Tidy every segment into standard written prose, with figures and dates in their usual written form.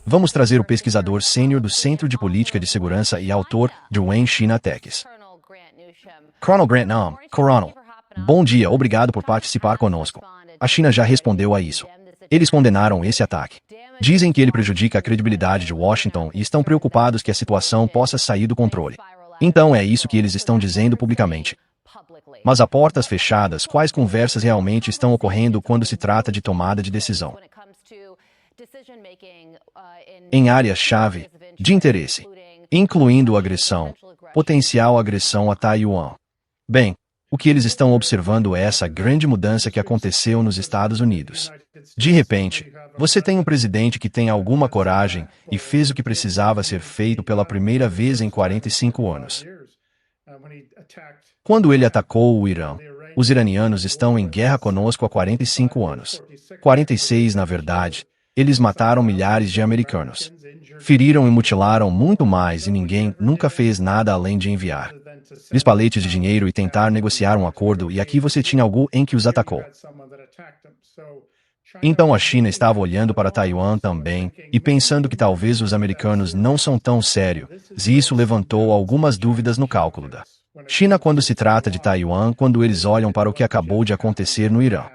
Vamos trazer o pesquisador sênior do Centro de Política de Segurança e autor de UN China Attacks. Colonel Grant Nam, Coronel. Bom dia, obrigado por participar conosco. A China já respondeu a isso. Eles condenaram esse ataque. Dizem que ele prejudica a credibilidade de Washington e estão preocupados que a situação possa sair do controle. Então é isso que eles estão dizendo publicamente. Mas a portas fechadas, quais conversas realmente estão ocorrendo quando se trata de tomada de decisão? Em áreas-chave de interesse, incluindo agressão, potencial agressão a Taiwan. Bem, o que eles estão observando é essa grande mudança que aconteceu nos Estados Unidos. De repente, você tem um presidente que tem alguma coragem e fez o que precisava ser feito pela primeira vez em 45 anos. Quando ele atacou o Irã, os iranianos estão em guerra conosco há 45 anos. 46, na verdade. Eles mataram milhares de americanos. Feriram e mutilaram muito mais e ninguém nunca fez nada além de enviar lhes paletes de dinheiro e tentar negociar um acordo, e aqui você tinha algo em que os atacou. Então a China estava olhando para Taiwan também e pensando que talvez os americanos não são tão sérios, e isso levantou algumas dúvidas no cálculo da China quando se trata de Taiwan, quando eles olham para o que acabou de acontecer no Irã.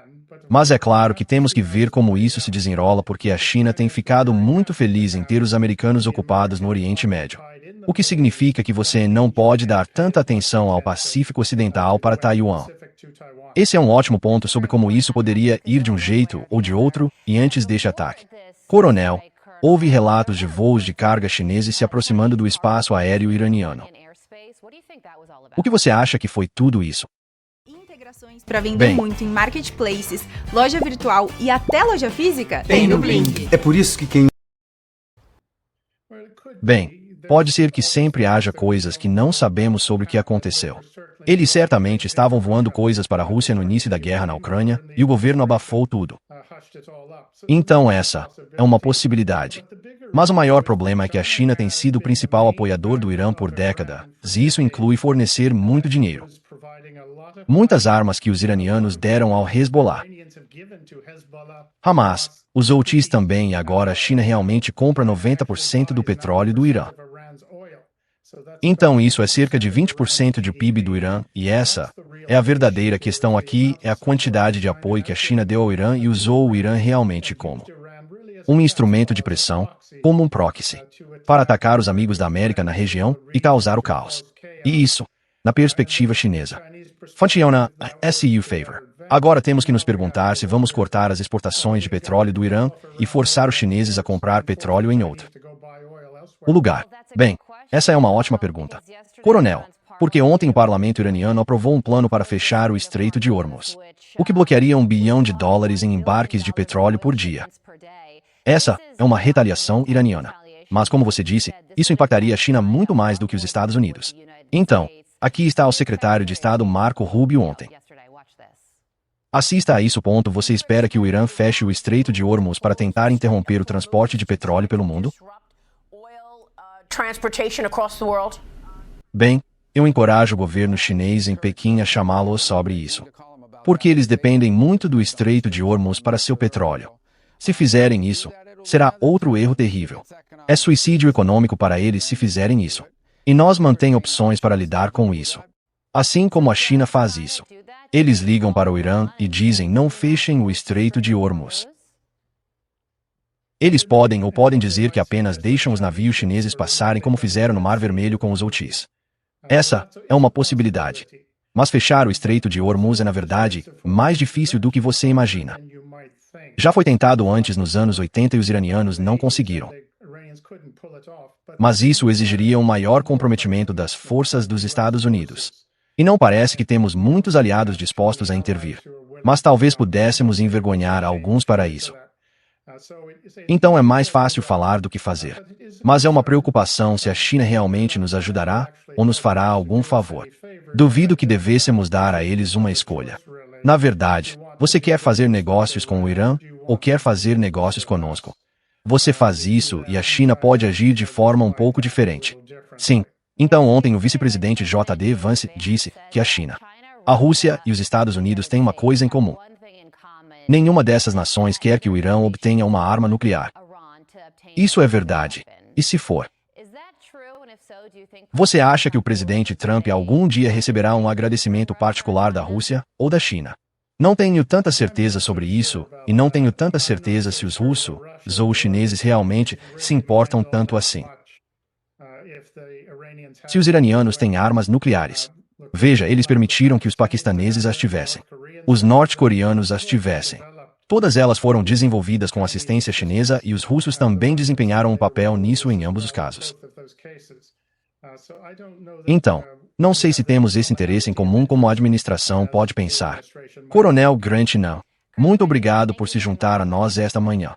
Mas é claro que temos que ver como isso se desenrola, porque a China tem ficado muito feliz em ter os americanos ocupados no Oriente Médio. O que significa que você não pode dar tanta atenção ao Pacífico Ocidental para Taiwan. Esse é um ótimo ponto sobre como isso poderia ir de um jeito ou de outro, e antes deste ataque. Coronel, houve relatos de voos de carga chineses se aproximando do espaço aéreo iraniano. O que você acha que foi tudo isso? Para vender muito em marketplaces, loja virtual e até loja física? Tem no Blink. É por isso que quem... Bem, pode ser que sempre haja coisas que não sabemos sobre o que aconteceu. Eles certamente estavam voando coisas para a Rússia no início da guerra na Ucrânia, e o governo abafou tudo. Então essa é uma possibilidade. Mas o maior problema é que a China tem sido o principal apoiador do Irã por décadas, e isso inclui fornecer muito dinheiro. Muitas armas que os iranianos deram ao Hezbollah. Hamas, os Houthis também, e agora a China realmente compra 90% do petróleo do Irã. Então isso é cerca de 20% do PIB do Irã, e essa é a verdadeira questão aqui, é a quantidade de apoio que a China deu ao Irã e usou o Irã realmente como um instrumento de pressão, como um proxy, para atacar os amigos da América na região e causar o caos. E isso, na perspectiva chinesa, funciona SU favor. Agora temos que nos perguntar se vamos cortar as exportações de petróleo do Irã e forçar os chineses a comprar petróleo em outro lugar. Bem, essa é uma ótima pergunta. Coronel, porque ontem o parlamento iraniano aprovou um plano para fechar o Estreito de Hormuz, o que bloquearia $1 bilhão em embarques de petróleo por dia. Essa é uma retaliação iraniana. Mas como você disse, isso impactaria a China muito mais do que os Estados Unidos. Então, aqui está o secretário de Estado Marco Rubio ontem. Assista a isso. Você espera que o Irã feche o Estreito de Hormuz para tentar interromper o transporte de petróleo pelo mundo? Bem, eu encorajo o governo chinês em Pequim a chamá-los sobre isso. Porque eles dependem muito do Estreito de Hormuz para seu petróleo. Se fizerem isso, será outro erro terrível. É suicídio econômico para eles se fizerem isso. E nós mantemos opções para lidar com isso. Assim como a China faz isso. Eles ligam para o Irã e dizem não fechem o Estreito de Hormuz. Eles podem dizer que apenas deixam os navios chineses passarem como fizeram no Mar Vermelho com os Houthis. Essa é uma possibilidade. Mas fechar o Estreito de Hormuz é, na verdade, mais difícil do que você imagina. Já foi tentado antes nos anos 80 e os iranianos não conseguiram. Mas isso exigiria um maior comprometimento das forças dos Estados Unidos. E não parece que temos muitos aliados dispostos a intervir. Mas talvez pudéssemos envergonhar alguns para isso. Então é mais fácil falar do que fazer. Mas é uma preocupação se a China realmente nos ajudará ou nos fará algum favor. Duvido que devêssemos dar a eles uma escolha. Na verdade, você quer fazer negócios com o Irã ou quer fazer negócios conosco? Você faz isso e a China pode agir de forma um pouco diferente. Sim. Então ontem o vice-presidente J.D. Vance disse que a China, a Rússia e os Estados Unidos têm uma coisa em comum. Nenhuma dessas nações quer que o Irã obtenha uma arma nuclear. Isso é verdade. E se for? Você acha que o presidente Trump algum dia receberá um agradecimento particular da Rússia ou da China? Não tenho tanta certeza sobre isso, e não tenho tanta certeza se os russos ou os chineses realmente se importam tanto assim. Se os iranianos têm armas nucleares, veja, eles permitiram que os paquistaneses as tivessem. Os norte-coreanos as tivessem. Todas elas foram desenvolvidas com assistência chinesa e os russos também desempenharam um papel nisso em ambos os casos. Então, não sei se temos esse interesse em comum como a administração pode pensar. Coronel Grant, não. Muito obrigado por se juntar a nós esta manhã.